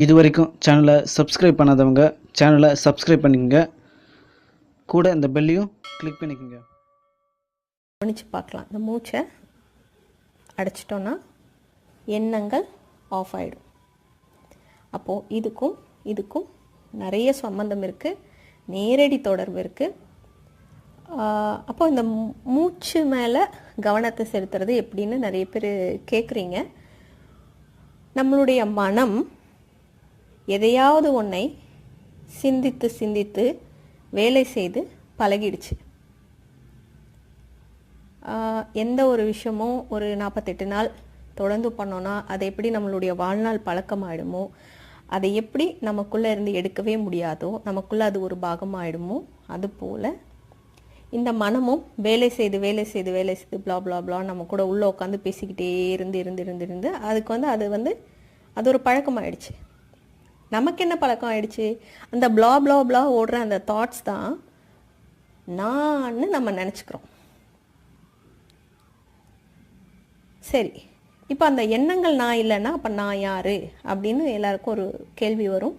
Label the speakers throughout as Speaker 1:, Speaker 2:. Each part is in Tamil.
Speaker 1: இது வரைக்கும் சேனலை சப்ஸ்கிரைப் பண்ணாதவங்க சேனலை சப்ஸ்கிரைப் பண்ணிக்கங்க, கூட இந்த பெல்லையும் கிளிக் பண்ணிக்கோங்க.
Speaker 2: கவனித்து பார்க்கலாம். இந்த மூச்சை அடைச்சிட்டோன்னா எண்ணங்கள் ஆஃப் ஆகிடும். அப்போது இதுக்கும் நிறைய சம்பந்தம் இருக்குது, நேரடி தொடர்பு இருக்குது. அப்போ இந்த மூச்சு மேலே கவனத்தை செலுத்துறது எப்படின்னு நிறைய பேர் கேட்குறீங்க. நம்மளுடைய மனம் எதையாவது ஒன்றை சிந்தித்து சிந்தித்து வேலை செய்து பழகிடுச்சு. எந்த ஒரு விஷயமும் ஒரு 48 நாள் தொடர்ந்து பண்ணோன்னா அது எப்படி நம்மளுடைய வாழ்நாள் பழக்கமாயிடுமோ, அதை எப்படி நமக்குள்ளே இருந்து எடுக்கவே முடியாதோ, நமக்குள்ளே அது ஒரு பாகமாகிடுமோ, அதுபோல் இந்த மனமும் வேலை செய்து ப்ளா ப்ளா ப்ளா நம்ம கூட உள்ளே உட்காந்து பேசிக்கிட்டே இருந்து அதுக்கு அது ஒரு பழக்கமாகிடுச்சு. நமக்கு என்ன பழக்கம் ஆயிடுச்சு? அந்த ப்ளா ப்ளா ப்ளா ஓடுற அந்த தாட்ஸ் தான் நான்னு நம்ம நினச்சிக்கிறோம். சரி, இப்போ அந்த எண்ணங்கள் நான் இல்லைன்னா அப்போ நான் யார் அப்படின்னு எல்லாருக்கும் ஒரு கேள்வி வரும்.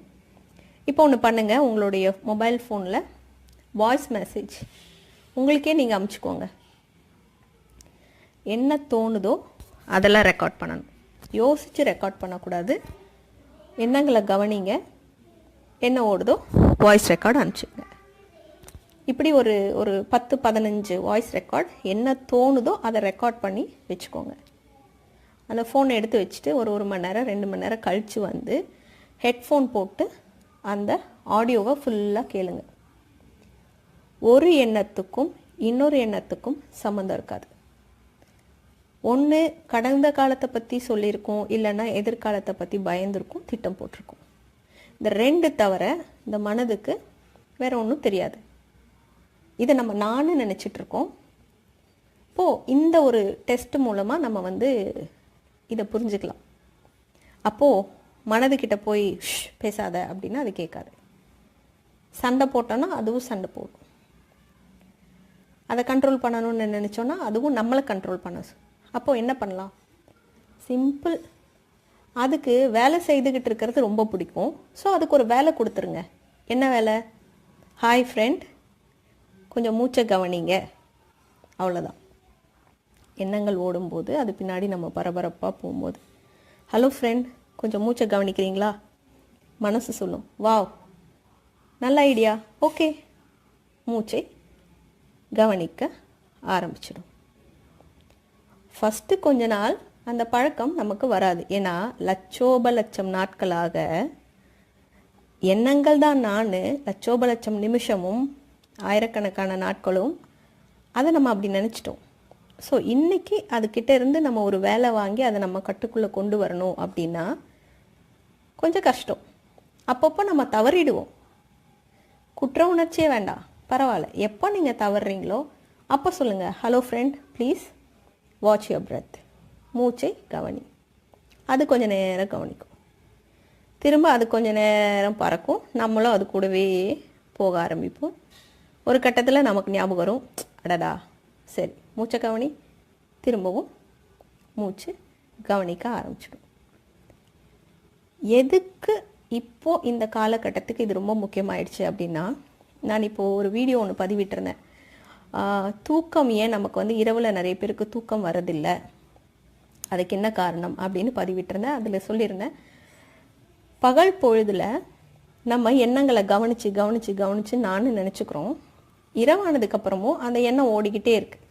Speaker 2: இப்போ ஒன்று பண்ணுங்கள், உங்களுடைய மொபைல் ஃபோனில் வாய்ஸ் மெசேஜ் உங்களுக்கே நீங்கள் அமுச்சுக்கோங்க. என்ன தோணுதோ அதெல்லாம் ரெக்கார்ட் பண்ணணும். யோசித்து ரெக்கார்ட் பண்ணக்கூடாது. எண்ணங்களை கவனிங்க, என்ன ஓடுதோ வாய்ஸ் ரெக்கார்டு அனுப்பிச்சுங்க. இப்படி ஒரு 10-15 வாய்ஸ் ரெக்கார்ட் என்ன தோணுதோ அதை ரெக்கார்ட் பண்ணி வச்சுக்கோங்க. அந்த ஃபோனை எடுத்து வச்சுட்டு ஒரு மணி நேரம் 2 மணி நேரம் கழித்து வந்து ஹெட்ஃபோன் போட்டு அந்த ஆடியோவை ஃபுல்லாக கேளுங்க. ஒரு எண்ணத்துக்கும் இன்னொரு எண்ணத்துக்கும் சம்மந்தம் இருக்காது. ஒன்று கடந்த காலத்தை பற்றி சொல்லியிருக்கோம், இல்லைன்னா எதிர்காலத்தை பற்றி பயந்துருக்கும், திட்டம் போட்டிருக்கோம். இந்த 2 தவிர இந்த மனதுக்கு வேறு ஒன்றும் தெரியாது. இதை நம்ம நானும் நினச்சிட்ருக்கோம். இப்போது இந்த ஒரு டெஸ்ட் மூலமாக நம்ம இதை புரிஞ்சுக்கலாம். அப்போது மனதுக்கிட்ட போய் பேசாத அப்படின்னா அது கேட்காது. சண்டை போட்டோன்னா அதுவும் சண்டை போடும். அதை கண்ட்ரோல் பண்ணணும்னு நினச்சோன்னா அதுவும் நம்மளை கண்ட்ரோல் பண்ண. அப்போது என்ன பண்ணலாம்? சிம்பிள். அதுக்கு வேலை செய்துக்கிட்டு இருக்கிறது ரொம்ப பிடிக்கும். ஸோ அதுக்கு ஒரு வேலை கொடுத்துருங்க. என்ன வேலை? ஹாய் ஃப்ரெண்ட், கொஞ்சம் மூச்சை கவனிங்க. அவ்வளோதான். எண்ணங்கள் ஓடும்போது அது பின்னாடி நம்ம பரபரப்பாக போகும்போது, ஹலோ ஃப்ரெண்ட், கொஞ்சம் மூச்சை கவனிக்கிறீங்களா? மனசு சொல்லும், வாவ், நல்ல ஐடியா, ஓகே. மூச்சை கவனிக்க ஆரம்பிச்சிடும். ஃபஸ்ட்டு கொஞ்ச நாள் அந்த பழக்கம் நமக்கு வராது. ஏன்னா லட்சம் நாட்களாக எண்ணங்கள் தான் நான், லட்சம் நிமிஷமும் ஆயிரக்கணக்கான நாட்களும் அதை நம்ம அப்படி நினச்சிட்டோம். ஸோ இன்றைக்கி அதுக்கிட்ட இருந்து நம்ம ஒரு வேலை வாங்கி அதை நம்ம கட்டுக்குள்ளே கொண்டு வரணும் அப்படின்னா கொஞ்சம் கஷ்டம். அப்பப்போ நம்ம தவறிடுவோம். குற்ற உணர்ச்சியே வேண்டாம், பரவாயில்ல. எப்போ நீங்கள் தவறுறீங்களோ அப்போ சொல்லுங்கள், hello friend, please watch your breadth. மூச்சை கவனி. அது கொஞ்சம் நேரம் கவனிக்கும். திரும்ப அது கொஞ்சம் நேரம் பறக்கும். நம்மளும் அது கூடவே போக ஆரம்பிப்போம். ஒரு கட்டத்தில் நமக்கு ஞாபகம் வரும், அடடா சரி, மூச்சை கவனி. திரும்பவும் மூச்சு கவனிக்க ஆரம்பிச்சிடும். எதுக்கு இப்போது இந்த காலகட்டத்துக்கு இது ரொம்ப முக்கியமாயிடுச்சு அப்படின்னா, நான் இப்போது ஒரு வீடியோ ஒன்று பதிவிட்டிருந்தேன். தூக்கம் ஏன் நமக்கு இரவில் நிறைய பேருக்கு தூக்கம் வரதில்லை, அதுக்கு என்ன காரணம் அப்படின்னு பதிவிட்டிருந்தேன். அதில் சொல்லியிருந்தேன், பகல் பொழுதில் நம்ம எண்ணங்களை கவனித்து நான் நினச்சிக்கிறோம். இரவானதுக்கப்புறமும் அந்த எண்ணம் ஓடிக்கிட்டே இருக்குது.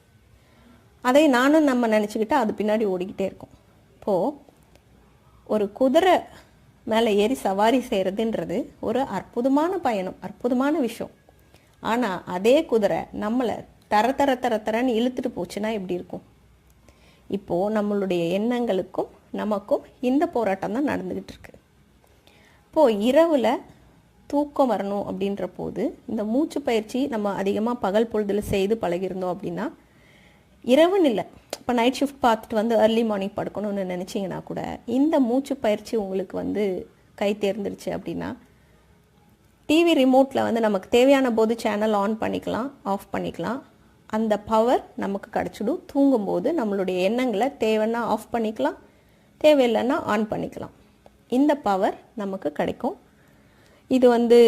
Speaker 2: அதை நானும் நம்ம நினச்சிக்கிட்டு அது பின்னாடி ஓடிக்கிட்டே இருக்கும். இப்போது ஒரு குதிரை மேலே ஏறி சவாரி செய்கிறதுன்றது ஒரு அற்புதமான பயணம், அற்புதமான விஷயம். ஆனால் அதே குதிரை நம்மளை தரன்னு இழுத்துட்டு போச்சுன்னா எப்படி இருக்கும்? இப்போது நம்மளுடைய எண்ணங்களுக்கும் நமக்கும் இந்த போராட்டம் தான் நடந்துக்கிட்டு இருக்கு. இப்போது இரவில் தூக்கம் வரணும் அப்படின்ற போது இந்த மூச்சு பயிற்சி நம்ம அதிகமாக பகல் பொழுதில் செய்து பழகிருந்தோம் அப்படின்னா, இரவுன்னு இல்லை, இப்போ நைட் ஷிஃப்ட் பார்த்துட்டு அர்லி மார்னிங் படுக்கணும்னு நினச்சிங்கன்னா கூட இந்த மூச்சு பயிற்சி உங்களுக்கு கை தேர்ந்துருச்சு அப்படின்னா, டிவி ரிமோட்டில் நமக்கு தேவையான போது சேனல் ஆன் பண்ணிக்கலாம், ஆஃப் பண்ணிக்கலாம். அந்த பவர் நமக்கு கிடச்சிடும். தூங்கும்போது நம்மளுடைய எண்ணங்களை தேவைன்னா ஆஃப் பண்ணிக்கலாம், தேவையில்லைன்னா ஆன் பண்ணிக்கலாம். இந்த பவர் நமக்கு கிடைக்கும். இது வந்து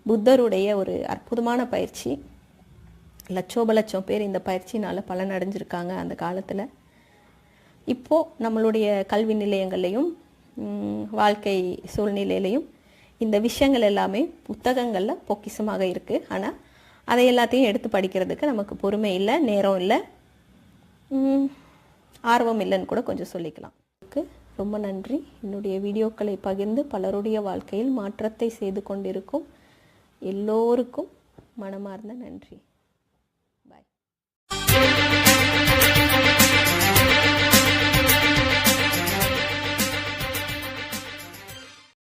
Speaker 2: புத்தருடைய ஒரு அற்புதமான பயிற்சி. லட்சோபலட்சம் பேர் இந்த பயிற்சினால் பலன் அடைஞ்சிருக்காங்க அந்த காலத்தில். இப்போது நம்மளுடைய கல்வி நிலையங்கள்லையும் வாழ்க்கை சூழ்நிலையிலையும் இந்த விஷயங்கள் எல்லாமே புத்தகங்களில் பொக்கிஷமாக இருக்குது. ஆனால் அதை எல்லாத்தையும் எடுத்து படிக்கிறதுக்கு நமக்கு பொறுமை இல்லை, நேரம் இல்லை, ஆர்வம் இல்லைன்னு கூட கொஞ்சம் சொல்லிக்கலாம். ரொம்ப நன்றி. என்னுடைய வீடியோக்களை பகிர்ந்து பலருடைய வாழ்க்கையில் மாற்றத்தை செய்து கொண்டிருக்கும் எல்லோருக்கும் மனமார்ந்த நன்றி.